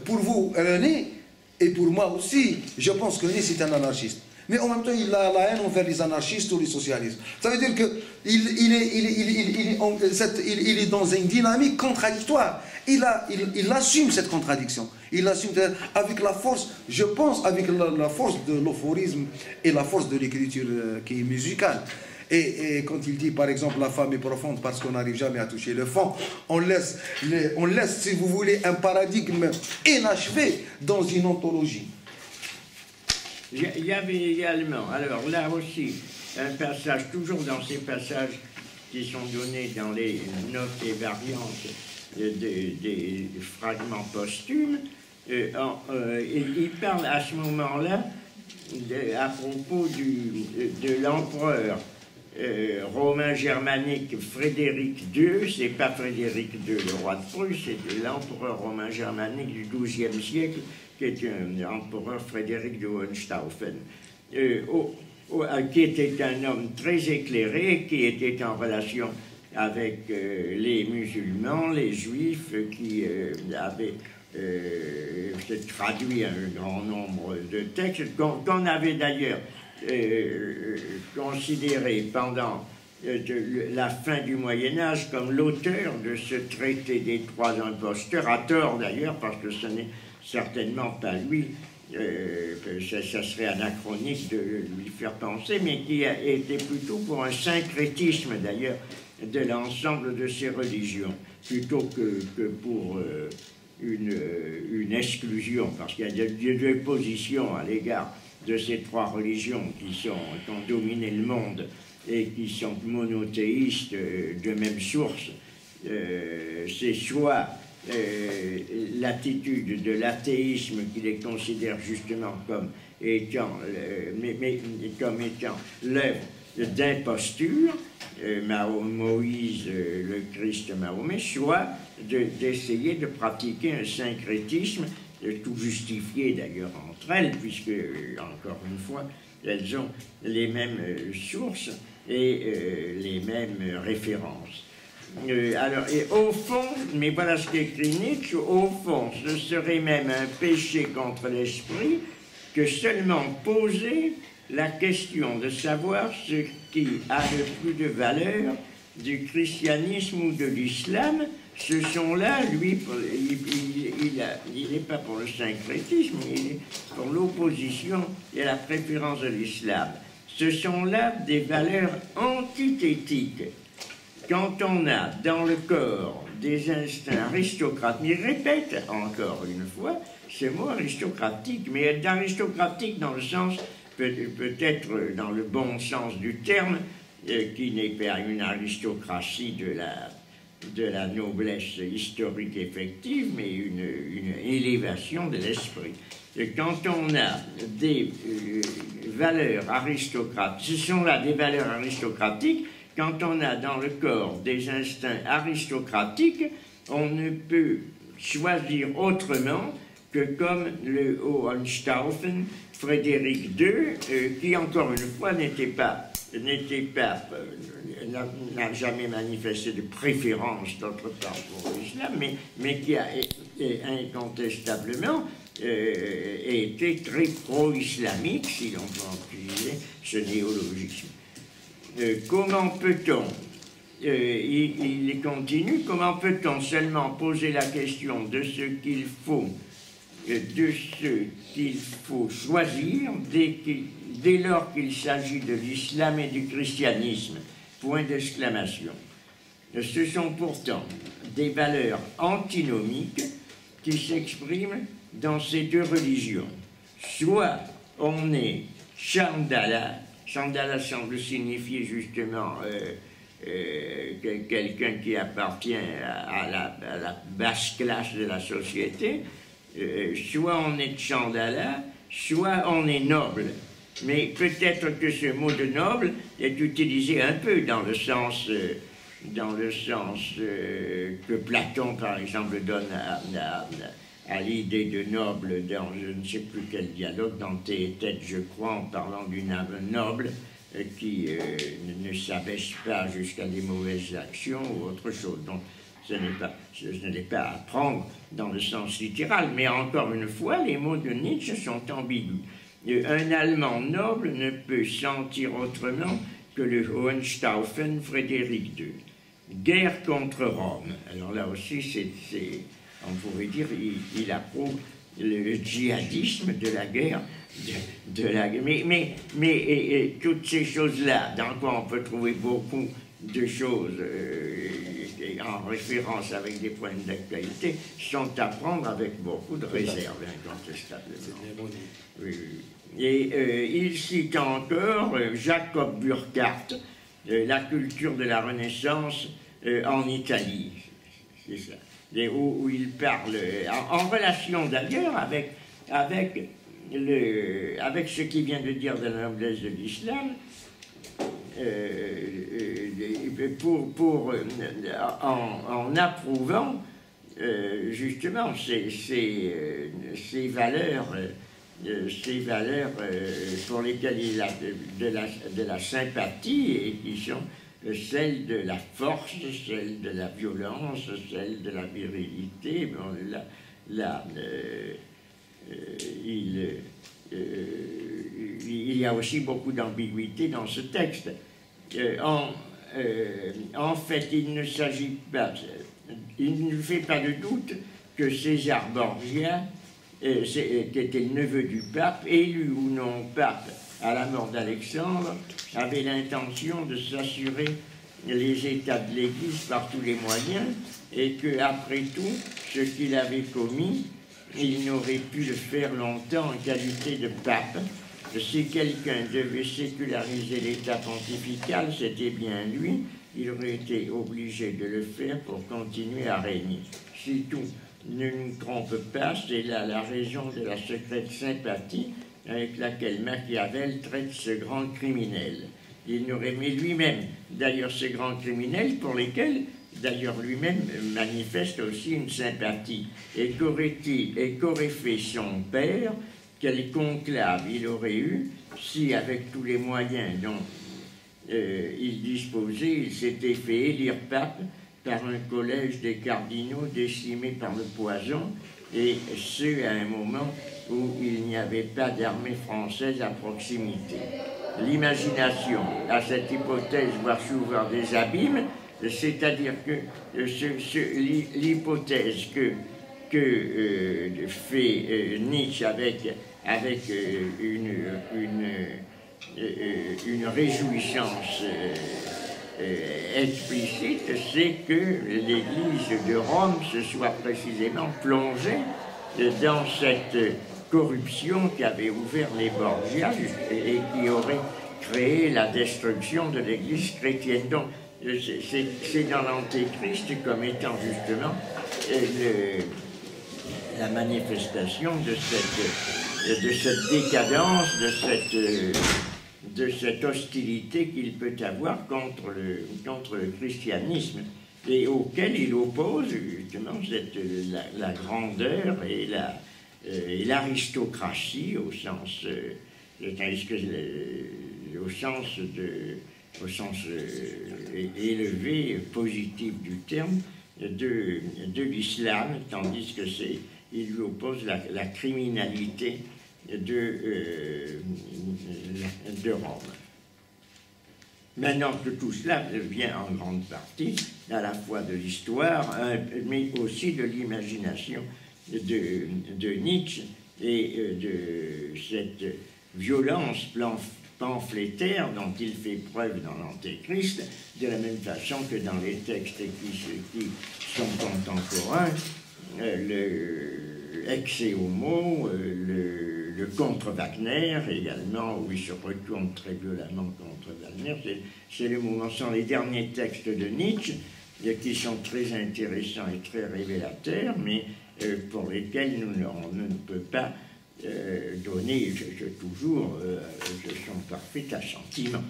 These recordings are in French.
pour vous, René, et pour moi aussi, je pense que René, c'est un anarchiste. Mais en même temps, il a la haine envers les anarchistes ou les socialistes. Ça veut dire qu'il est dans une dynamique contradictoire. Il assume cette contradiction. Il assume avec la force, je pense, avec la force de l'euphorisme et la force de l'écriture qui est musicale. Et quand il dit, par exemple, la femme est profonde parce qu'on n'arrive jamais à toucher le fond, on laisse, si vous voulez, un paradigme inachevé dans une ontologie. Il y avait également, alors là aussi, un passage, toujours dans ces passages qui sont donnés dans les notes et variantes des fragments posthumes, il parle à ce moment-là à propos de l'empereur romain germanique Frédéric II. C'est pas Frédéric II, le roi de Prusse, c'est l'empereur romain germanique du XIIe siècle, qui est un empereur Frédéric de Hohenstaufen, qui était un homme très éclairé, qui était en relation avec les musulmans, les juifs, qui avaient traduit un grand nombre de textes, qu'on avait d'ailleurs considéré pendant la fin du Moyen-Âge comme l'auteur de ce traité des trois imposteurs, à tort d'ailleurs, parce que ce n'est certainement pas lui, ça serait anachronique de lui faire penser, mais qui a été plutôt pour un syncrétisme d'ailleurs de l'ensemble de ces religions, plutôt que pour une exclusion, parce qu'il y a deux positions à l'égard de ces trois religions qui ont dominé le monde et qui sont monothéistes de même source. C'est soit l'attitude de l'athéisme qui les considère justement comme étant, comme étant l'œuvre d'imposture, Moïse, le Christ, Mahomet, soit d'essayer de pratiquer un syncrétisme, tout justifié d'ailleurs entre elles, puisque, encore une fois, elles ont les mêmes sources et les mêmes références. Alors, et au fond, mais voilà ce qu'écrit Nietzsche, au fond, ce serait même un péché contre l'esprit que seulement poser la question de savoir ce qui a le plus de valeur du christianisme ou de l'islam. Ce sont là, lui, il n'est pas pour le syncrétisme, il est pour l'opposition et la préférence de l'islam. Ce sont là des valeurs antithétiques. Quand on a dans le corps des instincts aristocrates, il répète encore une fois ce mot aristocratique, mais aristocratique dans le sens, peut-être dans le bon sens du terme, qui n'est pas une aristocratie de la noblesse historique effective, mais une élévation de l'esprit. Quand on a des valeurs aristocratiques, ce sont là des valeurs aristocratiques. Quand on a dans le corps des instincts aristocratiques, on ne peut choisir autrement que comme le Hohenstaufen, Frédéric II, qui encore une fois n'a jamais manifesté de préférence d'autre part pour l'islam, mais qui a incontestablement été très pro-islamique, si l'on peut utiliser ce néologisme. Comment peut-on, il continue, comment peut-on seulement poser la question de ce qu'il faut choisir dès lors qu'il s'agit de l'islam et du christianisme, point d'exclamation. Ce sont pourtant des valeurs antinomiques qui s'expriment dans ces deux religions. Soit on est Chandala, Chandala semble signifier justement quelqu'un qui appartient à la basse classe de la société, soit on est Chandala, soit on est noble. Mais peut-être que ce mot de noble est utilisé un peu dans le sens que Platon, par exemple, donne à l'idée de noble dans je ne sais plus quel dialogue, dans Théétète, je crois, en parlant d'une âme noble qui ne s'abaisse pas jusqu'à des mauvaises actions ou autre chose. Donc, Ce n'est pas à prendre dans le sens littéral, mais encore une fois, les mots de Nietzsche sont ambigus. Un Allemand noble ne peut sentir autrement que le Hohenstaufen Frédéric II. Guerre contre Rome. Alors là aussi, on pourrait dire, il approuve le djihadisme de la guerre. Mais toutes ces choses-là, dans quoi on peut trouver beaucoup de choses en référence avec des points d'actualité, sont à prendre avec beaucoup de réserve, incontestablement. Oui. Et il cite encore Jacob Burckhardt, La culture de la Renaissance en Italie. C'est ça. Où il parle, en relation d'ailleurs avec ce qu'il vient de dire de la noblesse de l'islam, en approuvant justement ces valeurs pour lesquelles il a de la sympathie et qui sont celles de la force, celles de la violence, celles de la virilité. Bon, il y a aussi beaucoup d'ambiguïté dans ce texte. En fait, il ne s'agit pas, il ne fait pas de doute que César Borgia, qui était le neveu du pape, élu ou non pape à la mort d'Alexandre, avait l'intention de s'assurer les états de l'Église par tous les moyens, et que, après tout, ce qu'il avait commis, il n'aurait pu le faire longtemps en qualité de pape. Si quelqu'un devait séculariser l'État pontifical, c'était bien lui. Il aurait été obligé de le faire pour continuer à régner. Si tout ne nous trompe pas, c'est là la raison de la secrète sympathie avec laquelle Machiavel traite ce grand criminel. Il n'aurait aimé lui-même, d'ailleurs, ce grand criminel pour lesquels, d'ailleurs, lui-même manifeste aussi une sympathie. Et qu'aurait fait son père? Quel conclave il aurait eu si, avec tous les moyens dont il disposait, il s'était fait élire pape par un collège des cardinaux décimé par le poison, et ce, à un moment où il n'y avait pas d'armée française à proximité. L'imagination, à cette hypothèse, voit s'ouvrir des abîmes, c'est-à-dire que l'hypothèse que fait Nietzsche avec une réjouissance explicite, c'est que l'Église de Rome se soit précisément plongée dans cette corruption qui avait ouvert les Borgia et qui aurait créé la destruction de l'Église chrétienne. Donc, c'est dans l'Antéchrist comme étant justement la manifestation de cette décadence, de cette hostilité qu'il peut avoir contre le christianisme, et auquel il oppose justement la grandeur et l'aristocratie au sens élevé, positif du terme, de l'islam, tandis que il lui oppose la criminalité de Rome. Maintenant que tout cela vient en grande partie à la fois de l'histoire, mais aussi de l'imagination de Nietzsche et de cette violence pamphlétaire dont il fait preuve dans l'Antéchrist, de la même façon que dans les textes qui sont contemporains, le Ex Homo, le contre Wagner également, où il se retourne très violemment contre Wagner. C'est le moment, sont les derniers textes de Nietzsche qui sont très intéressants et très révélateurs, mais pour lesquels on ne peut pas donner toujours son parfait assentiment,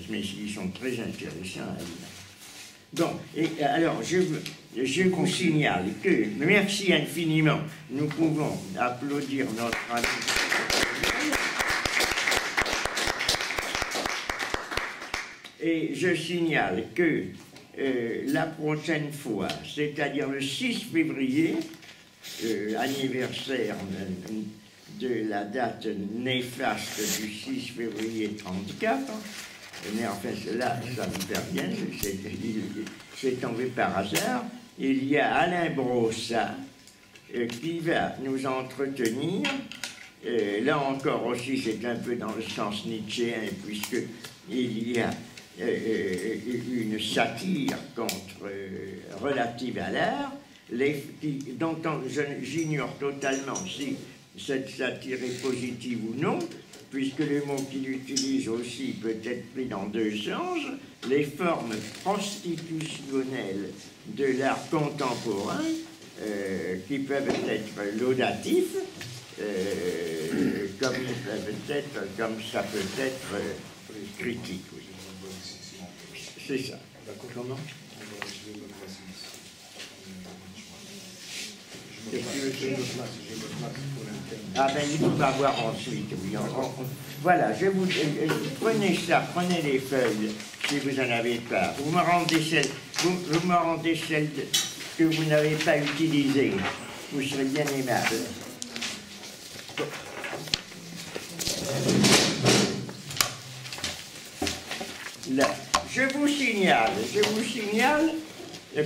mais ils sont très intéressants à lire. Bon, et alors je vous signale que, merci infiniment, nous pouvons applaudir notre ami. Et je signale que la prochaine fois, c'est-à-dire le 6 février, anniversaire de la date néfaste du 6 février 1934, mais enfin là, ça me pervient, c'est tombé par hasard, il y a Alain Brossat qui va nous entretenir. Là encore aussi, c'est un peu dans le sens nietzschéen, puisqu'il y a une satire relative à l'art, dont j'ignore totalement si cette satire est positive ou non, puisque le mot qu'il utilise aussi peut être pris dans deux sens, les formes prostitutionnelles de l'art contemporain, qui peuvent être laudatifs, comme ça peut être critique. Oui. C'est ça. D'accord. Comment? Ah ben il faut avoir ensuite, oui. Voilà, je vous prenez ça, prenez les feuilles si vous n'en avez pas. Vous me rendez celles que vous n'avez pas utilisées. Vous serez bien aimable. Là, je vous signale,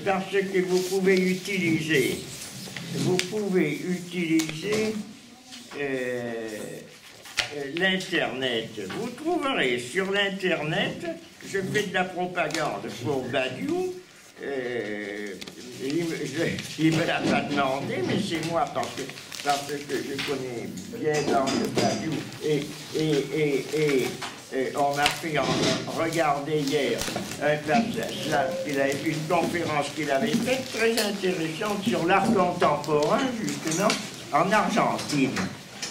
parce que vous pouvez utiliser l'Internet. Vous trouverez sur l'Internet, je fais de la propagande pour Badiou, il ne me l'a pas demandé, mais c'est moi parce que je connais bien l'angle Badiou et on m'a fait regarder hier un passage là, une conférence qu'il avait faite très intéressante sur l'art contemporain, justement, en Argentine.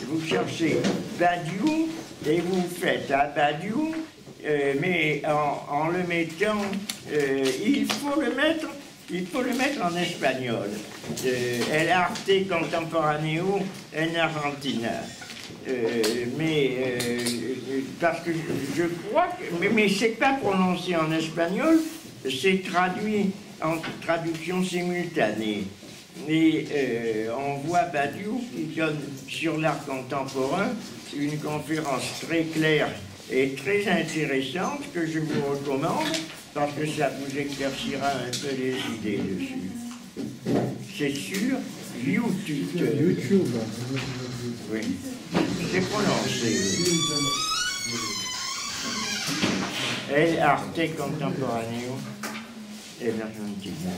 Vous cherchez Badiou et vous faites à Badiou, mais en le mettant, il faut le mettre en espagnol. El arte contemporaneo en Argentina. Parce que je crois que... Mais c'est pas prononcé en espagnol, c'est traduit en traduction simultanée. Et on voit Badiou qui donne sur l'art contemporain une conférence très claire et très intéressante que je vous recommande parce que ça vous éclaircira un peu les idées dessus. C'est sur YouTube. YouTube. Oui. C'est prononcé. El arte contemporaneo en Argentina.